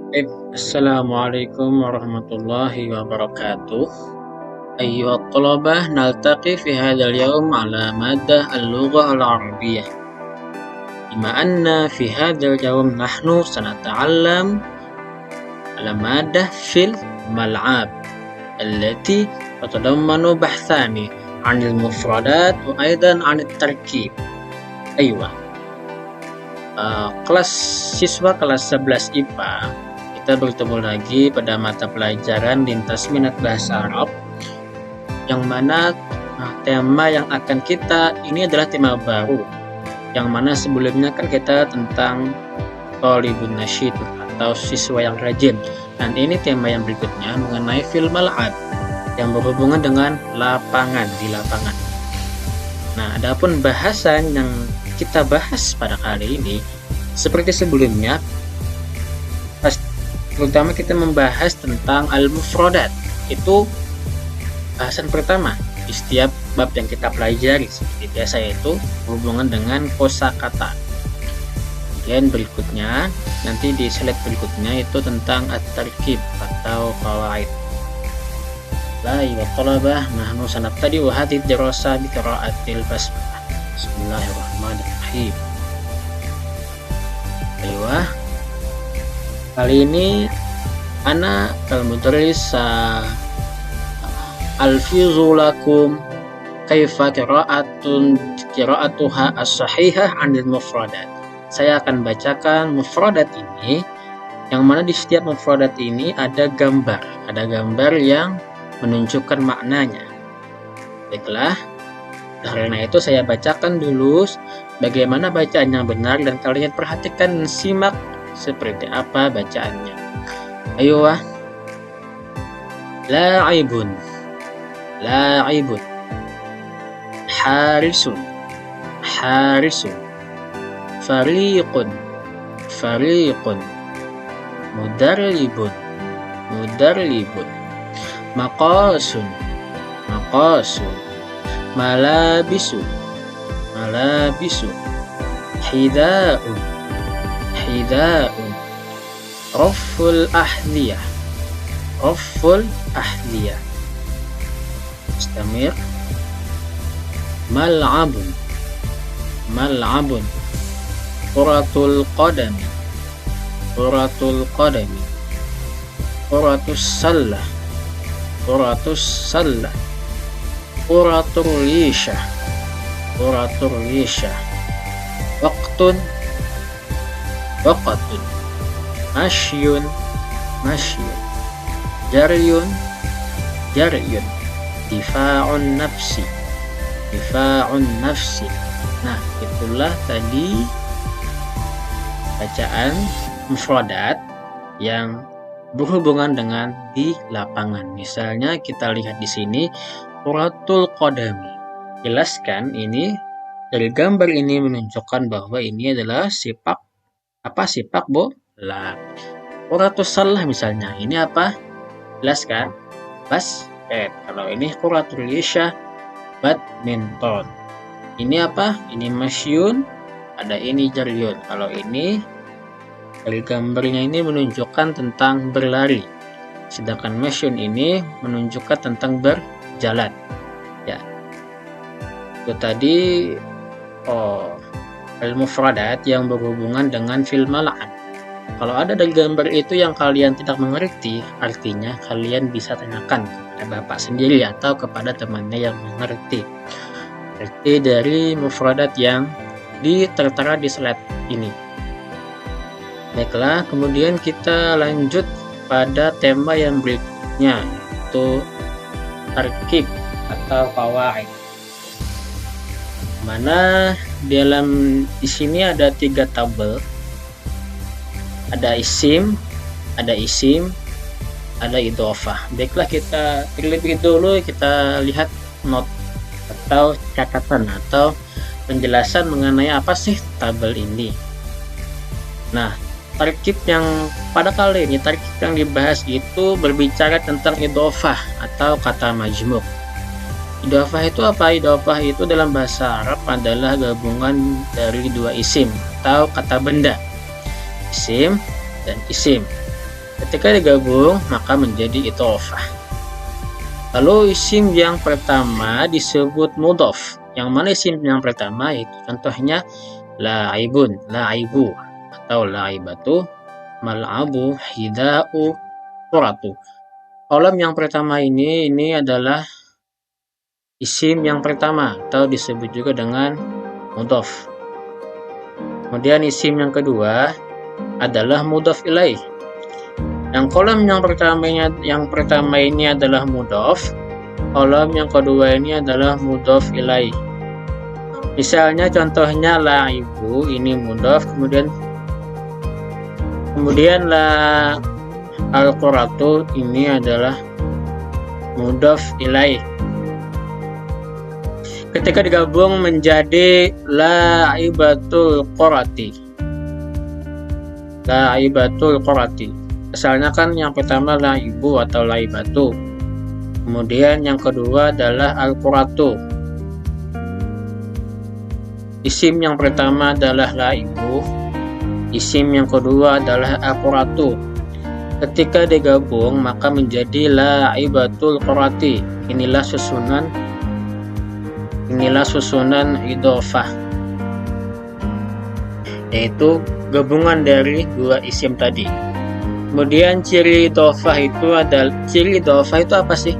Assalamualaikum warahmatullahi wabarakatuh. أيها الطلبة نلتقي في هذا اليوم على مادة اللغة العربية. بما أن في هذا اليوم نحن سنتعلم على مادة في الملعب التي تتضمن بحثان عن المفردات وأيضا عن التركيب. أيوة. Siswa kelas 11 IPA, kita bertemu lagi pada mata pelajaran lintas minat bahasa Arab, yang mana tema yang akan kita ini adalah tema baru, yang mana sebelumnya kan kita tentang Thalibun Nasyid atau siswa yang rajin, dan ini tema yang berikutnya mengenai fil mal'ab yang berhubungan dengan lapangan, di lapangan. Nah, adapun bahasan yang kita bahas pada kali ini seperti sebelumnya, terutama kita membahas tentang al-mufradat. Itu bahasan pertama di setiap bab yang kita pelajari seperti biasa, yaitu berhubungan dengan kosakata. Kemudian berikutnya, nanti di slide berikutnya itu tentang at-tarkib atau qawaid. Baik, talabah, nahnu sanabtadi wa hadhihi dirasa bi qira'atil basmalah. Bismillahirrahmanirrahim. Ayo, kali ini ana al-mudarris alfizu lakum kaifa qira'atuha as-sahihah 'anil mufradat. Saya akan bacakan mufradat ini, yang mana di setiap mufradat ini ada gambar yang menunjukkan maknanya. Baiklah, karena itu saya bacakan dulu bagaimana bacaan yang benar, dan kalian perhatikan dan simak seperti apa bacaannya. Ayo, la'ibun, la'ibun, harisun, harisun, fariqun, fariqun, mudarribun, mudarribun, maqasun, maqasun, malabisu, malabisu, hida'un, hida'un, rafful ahdiyah, rafful ahdiyah. Istamir. Mal'abun, mal'abun, quratul qadami, quratul qadami, quratus sallah, quratus sallah, quratul lishah, quratul lishah, waqtun, waqtun, masyun, masyun, jaryun, jaryun, difa'un nafsi, difa'un nafsi. Nah, itulah tadi bacaan mufradat yang berhubungan dengan di lapangan. Misalnya kita lihat di sini quratul qadami. Jelaskan ini dari gambar ini menunjukkan bahwa ini adalah sepak bola. Quratus salah misalnya, ini apa? Jelaskan, basket. Kalau ini quratul lisyah, badminton. Ini apa? Ini masyun, ada ini jaryun. Kalau ini dari gambarnya ini menunjukkan tentang berlari, sedangkan masyun ini menunjukkan tentang berjalan. Ya, itu tadi al-mufradat yang berhubungan dengan fil mal'ab. Kalau ada dari gambar itu yang kalian tidak mengerti artinya, kalian bisa tanyakan kepada bapak sendiri atau kepada temannya yang mengerti arti dari mufradat yang tertera di slide ini. Baiklah, kemudian kita lanjut pada tema yang berikutnya, yaitu tarkib atau qawaid. Mana di sini ada 3 tabel. Ada isim, ada idhofah. Baiklah, kita terlebih dulu kita lihat not atau catatan atau penjelasan mengenai apa sih tabel ini. Nah, tarkib yang pada kali ini yang dibahas itu berbicara tentang idhofah atau kata majmuk. Idhofah itu apa? Idhofah itu dalam bahasa Arab adalah gabungan dari 2 isim atau kata benda, isim dan isim. Ketika digabung maka menjadi idhofah. Lalu isim yang pertama disebut mudhof. Yang mana isim yang pertama yaitu contohnya la'ibun, la'ibu atau la'ibatu, mal'abu, hida'u, quratu. Kolom yang pertama ini adalah isim yang pertama atau disebut juga dengan mudhof. Kemudian isim yang kedua adalah mudhof ilaih. Yang kolom yang pertama ini adalah mudhof, kolom yang kedua ini adalah mudhof ilaih. Misalnya contohnya la'ibu ini mudhof, kemudian la al-quratu ini adalah mudhof ilaih. Ketika digabung menjadi la'ibatul qurati. La'ibatul qurati. Asalnya kan yang pertama la'ibu atau la'ibatu. Kemudian yang kedua adalah al-quratu. Isim yang pertama adalah la'ibu. Isim yang kedua adalah al-quratu. Ketika digabung maka menjadi la'ibatul qurati. Inilah susunan idhofah, yaitu gabungan dari dua isim tadi. Kemudian ciri idhofah itu apa sih?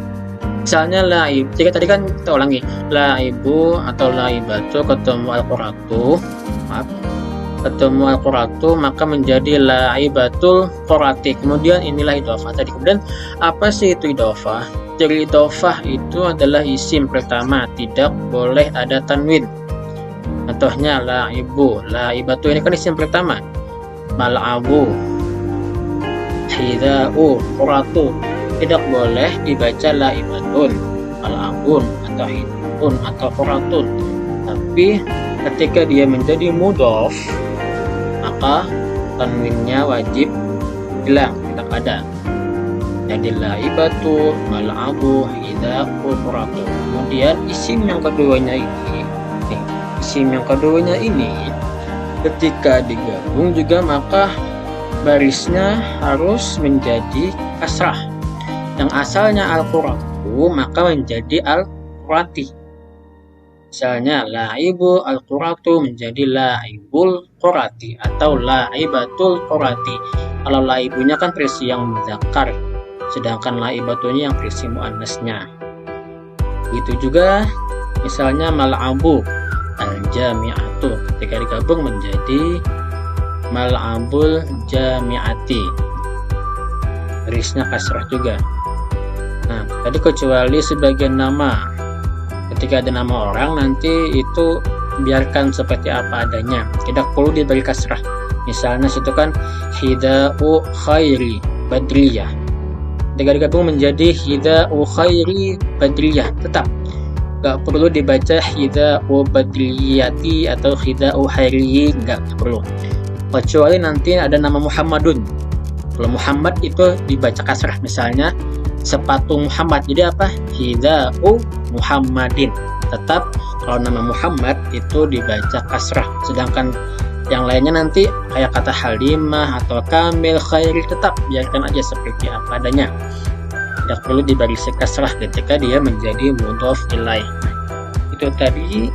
Misalnya la'ib, jika tadi kan kita ulangi, la'ibu atau la'ibatu ketemu al-quratu maka menjadi la'ibatul qurati. Kemudian inilah idhofah tadi. Kemudian apa sih itu idhofah? Ciri idhofah itu adalah isim pertama tidak boleh ada tanwin. Contohnya la'ibu, la'ibatu ini kan isim pertama. Mal'abu, hida'u, quratu tidak boleh dibaca la'ibatun, mal'abun atau hida'un atau quratun. Tapi ketika dia menjadi mudhof maka tanwinnya wajib hilang, tidak ada. Jadi la'ibatu, mal'abu, hida'u, quratu. Kemudian isim yang keduanya ini ketika digabung juga maka barisnya harus menjadi kasrah. Yang asalnya al-quratu maka menjadi al-qurati. Misalnya la'ibu al-quratu menjadi la'ibul qurati atau la'ibatul qurati. Kalau la'ibunya kan versi yang muzakkar, sedangkan la'ibatunya yang versi muannasnya. Begitu juga misalnya mal'abu al-jami'atu ketika digabung menjadi mal'abul jami'ati, barisnya kasrah juga. Nah, tadi kecuali sebagian nama. Ketika ada nama orang nanti itu biarkan seperti apa adanya, tidak perlu diberi kasrah. Misalnya situ kan hida'u khairi badriyah, ketika digabung menjadi hida'u khairi badriyah, tetap gak perlu dibaca hida'u badriyati atau hida'u khairi, gak perlu. Kecuali nanti ada nama Muhammadun. Kalau Muhammad itu dibaca kasrah, misalnya sepatu Muhammad, jadi apa? Hida'u Muhammadin. Tetap kalau nama Muhammad itu dibaca kasrah, sedangkan yang lainnya nanti kayak kata Halimah atau Kamil, Khairi, tetap biarkan aja seperti apa adanya, tidak perlu diberi kasrah ketika dia menjadi mudhof ilaih. Itu tadi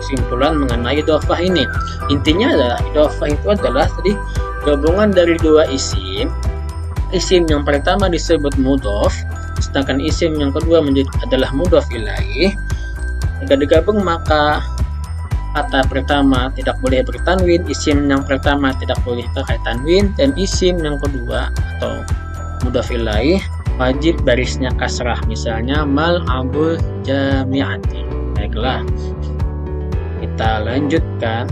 kesimpulan mengenai idhofah ini. Intinya adalah idhofah itu adalah tadi gabungan dari dua isim. Isim yang pertama disebut mudhof, sedangkan isim yang kedua adalah mudhof ilaih. Jika digabung maka kata pertama tidak boleh bertanwin, isim yang pertama tidak boleh pakai tanwin, dan isim yang kedua atau mudhof ilaih wajib barisnya kasrah. Misalnya mal'abul jami'ati. Baiklah, kita lanjutkan.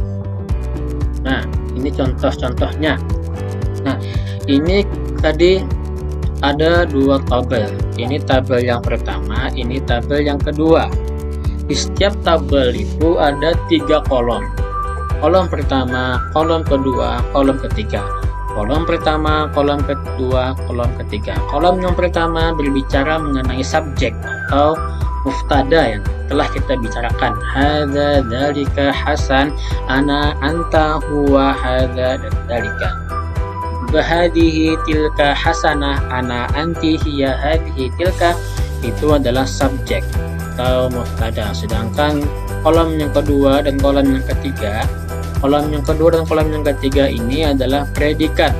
Nah, ini contoh-contohnya. Nah, ini tadi ada dua tabel. Ini tabel yang pertama, ini tabel yang kedua. Di setiap tabel itu ada 3 kolom. Kolom pertama, kolom kedua, kolom ketiga. Kolom pertama, kolom kedua, kolom ketiga. Kolom yang pertama berbicara mengenai subjek atau muftada yang telah kita bicarakan. Hadza, dzalika, Hasan, ana, anta, huwa, hadza, dan dzalika. juga hadihi tilka hasanah, ana anti hiya hadihi tilka itu adalah subjek atau mubtada. Sedangkan kolom yang kedua dan kolom yang ketiga, kolom yang kedua dan kolom yang ketiga ini adalah predikat,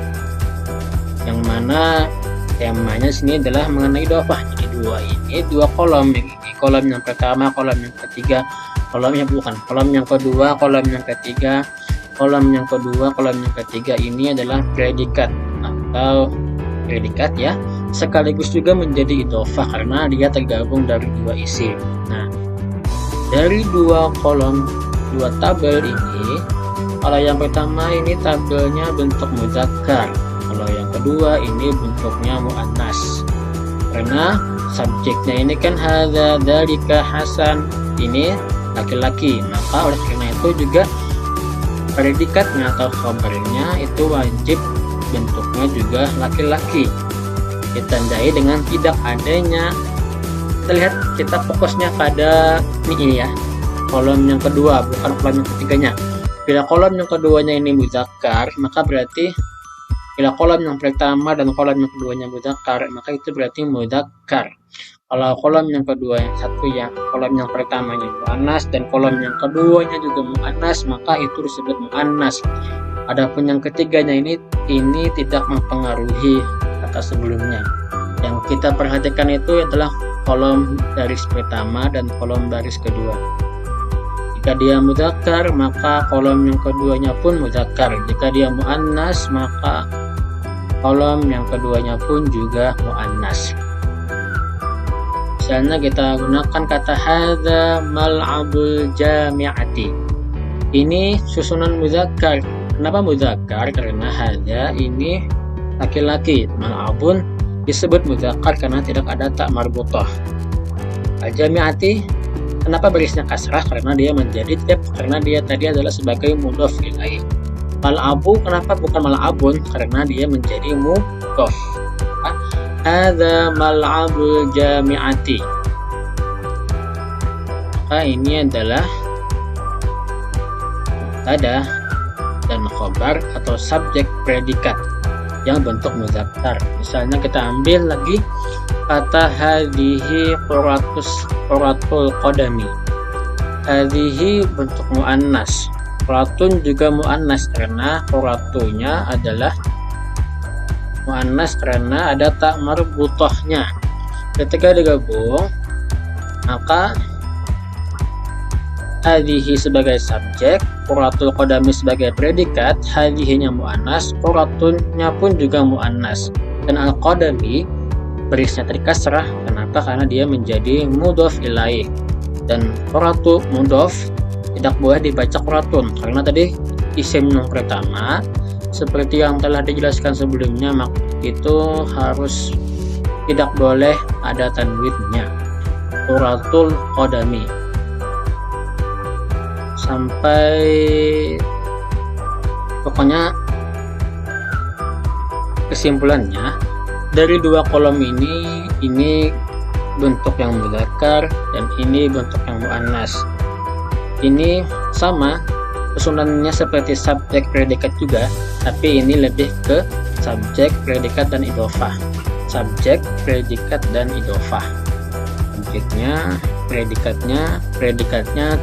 yang mana temanya sini adalah mengenai idhofah. Jadi dua kolom, ini kolom yang pertama, kolom yang ketiga, kolom yang kedua, kolom yang ketiga, kolom yang kedua, kolom yang ketiga ini adalah predikat atau predikat ya, sekaligus juga menjadi idhofah karena dia tergabung dari dua isim. Nah, dari dua kolom, dua tabel ini, kalau yang pertama ini tabelnya bentuk muzakkar, kalau yang kedua ini bentuknya muannas. Karena subjeknya ini kan hadza dzalika hasan, ini laki-laki, maka oleh karena itu juga predikatnya atau khabarnya itu wajib bentuknya juga laki-laki, ditandai dengan tidak adanya. Kita lihat, kita fokusnya pada ini ya, kolom yang kedua, bukan kolom yang ketiganya. Bila kolom yang keduanya ini muzakkar, maka berarti bila kolom yang pertama dan kolom yang keduanya muzakkar, maka itu berarti muzakkar. Kalau kolom yang kedua yang satu ya, kolom yang pertamanya muannas dan kolom yang keduanya juga muannas, maka itu disebut muannas. Adapun yang ketiganya ini tidak mempengaruhi kata sebelumnya. Yang kita perhatikan itu adalah kolom baris pertama dan kolom baris kedua. Jika dia muzakkar, maka kolom yang keduanya pun muzakkar. Jika dia muannas, maka kolom yang keduanya pun juga muannas. Misalnya kita gunakan kata hadza mal'abul jami'ati. Ini susunan muzakkar. Kenapa muzakkar? Karena hadza ini laki-laki. Mal'abun disebut muzakkar karena tidak ada ta marbutah. Al-jami'ati, kenapa barisnya kasrah? Karena dia menjadi karena dia tadi adalah sebagai mudhof ilaih. Mal'abu, kenapa bukan mal'abun? Karena dia menjadi mudhof. Hadza mal'abul jami'ati. Maka ini adalah mubtada dan khabar atau subjek predikat yang bentuk muzakkar. Misalnya kita ambil lagi kata hadhihi quratul qadami. Hadhihi bentuk muannas. Quratun juga muannas karena quratunya adalah muannas karena ada ta marbutahnya. Ketika digabung, maka hadhihi sebagai subjek, quratul qadami sebagai predikat, hadhihinya muannas, quratunnya pun juga muannas. Dan al-qadami barisnya tadi kasrah. Kenapa? Karena dia menjadi mudhof ilaih. Dan quratu mudhof tidak boleh dibaca quratun karena tadi isim yang pertama seperti yang telah dijelaskan sebelumnya, maka itu harus tidak boleh ada tanwinnya. Quratul qadami. Sampai pokoknya kesimpulannya dari dua kolom ini bentuk yang muzakkar dan ini bentuk yang muannas. Ini sama susunannya seperti subjek predikat juga, tapi ini lebih ke subjek predikat dan idhofah. Subjek predikat dan idhofah. Subjeknya, predikatnya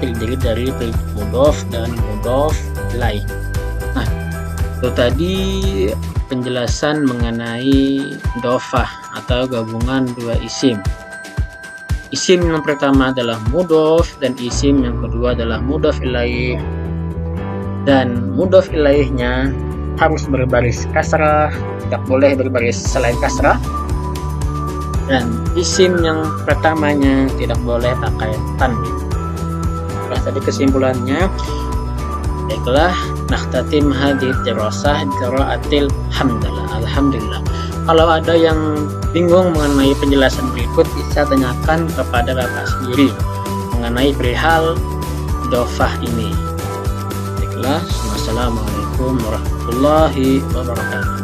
terdiri dari mudhof dan mudhof ilaih. Nah, itu tadi penjelasan mengenai idhofah atau gabungan dua isim. Isim yang pertama adalah mudhof dan isim yang kedua adalah mudhof ilaih. Dan mudhof ilaihnya harus berbaris kasrah, tidak boleh berbaris selain kasrah. Dan isim yang pertamanya tidak boleh pakai tanwin. Nah, tadi kesimpulannya, baiklah, nakhtatim hadhihi dirasah qiraatil hamdalah. Alhamdulillah. Kalau ada yang bingung mengenai penjelasan berikut, bisa tanyakan kepada Bapak sendiri mengenai perihal idhofah ini. Baiklah, wassalamualaikum warahmatullahi wabarakatuh.